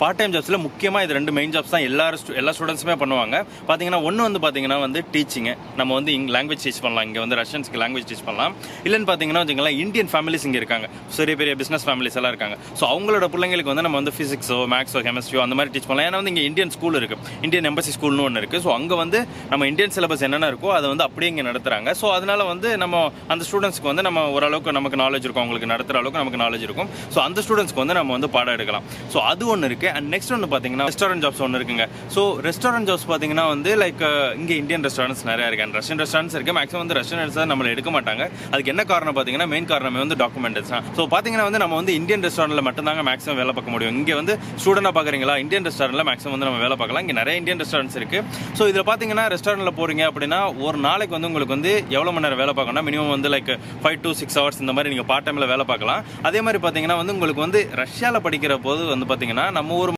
Part time ஜாப்ஸில் முக்கியமாக இது 2 main jobs தான் எல்லா ஸ்டூடெண்ட்ஸுமே பண்ணுவாங்க. பார்த்தீங்கன்னா பார்த்தீங்கன்னா டீச்சிங்கு. நம்ம லாங்குவேஜ் டீச் பண்ணலாம். இங்கே ரஷ்யன்ஸ்க்கு லாங்குவேஜ் டீச் பண்ணலாம். இல்லைன்னு பார்த்தீங்கன்னா வச்சுக்கலாம் இந்தியன் ஃபேமிலிஸ் இங்கே இருக்காங்க. பெரிய பிஸ்னஸ் ஃபேமிலிஸ் எல்லாம் இருக்காங்க. ஸோ அவங்களோட பிள்ளைங்களுக்கு நம்ம ஃபிசிக்ஸோ மேக்ஸோ கெமிஸ்ட்ரியோ அந்த மாதிரி டீச் பண்ணலாம். ஏன்னா இங்கே இந்தியன் ஸ்கூல் இருக்குது, இந்தியன் எம்பசி ஸ்கூல்னு ஒன்று இருக்குது. ஸோ அங்கே நம்ம இந்தியன் சிலபஸ் என்னென்ன இருக்கோ அதை அப்படியே இங்கே நடத்துகிறாங்க. ஸோ அதனால நம்ம அந்த ஸ்டூடெண்ட்ஸ்க்கு நம்ம ஓரளவுக்கு நமக்கு நாலேஜ் இருக்கும், அவங்களுக்கு நடத்துகிற அளவுக்கு நமக்கு நாலேஜ் இருக்கும். ஸோ அந்த ஸ்டூடெண்ட்ஸ்க்கு நம்ம பாடம் எடுக்கலாம். ஸோ அது ஒன்று இருக்குது. அண்ட் நெக்ஸ்ட் ஒன்று பார்த்தீங்கன்னா ரெஸ்டாரண்ட் ஜாப்ஸ் ஒன்று இருக்குங்க. ஸோ ரெஸ்டாரண்ட் ஜாப்ஸ் பார்த்தீங்கன்னா லைக் இங்கே இந்தியன் ரெஸ்டாரண்ட்ஸ் நிறையா இருக்கு, அண்ட் ரஷ்யன் ரெஸ்டாரண்ட்ஸ் இருக்குது. மேக்ஸிமம் ரஷ்யன் ரெஸ்டாரண்ட் நம்மளை எடுக்க மாட்டாங்க. அதுக்கு என்ன காரணம் பார்த்தீங்கன்னா மெயின் காரணமே டாக்குமெண்ட்ஸ் தான். ஸோ பார்த்தீங்கன்னா நம்ம இந்தியன் ரெஸ்டாரண்ட்டில் மட்டும்தாங்க மேக்ஸிமம் வேலை பார்க்க முடியும். இங்கே ஸ்டூடெண்டாக பார்க்குறீங்களா, இந்தியன் ரெஸ்டாரண்ட்டில் மேக்ஸிமம் நம்ம வேலை பார்க்கலாம். இங்கே நிறைய இந்தியன் ரெஸ்டாரண்ட்ஸ் இருக்குது. ஸோ இதில் பார்த்தீங்கன்னா ரெஸ்டாரண்ட்டில் போகிறீங்க அப்படின்னா ஒரு நாளைக்கு உங்களுக்கு எவ்வளோ மணி நேரம் வேலை பார்க்கணும்னா மினிமம் லைக் 5 to 6 hours இந்த மாதிரி நீங்கள் பார்ட் டைமில் வேலை பார்க்கலாம். அதே மாதிரி பார்த்தீங்கன்னா உங்களுக்கு ரஷ்யாவில் படிக்கிற போது பார்த்தீங்கன்னா நம்ம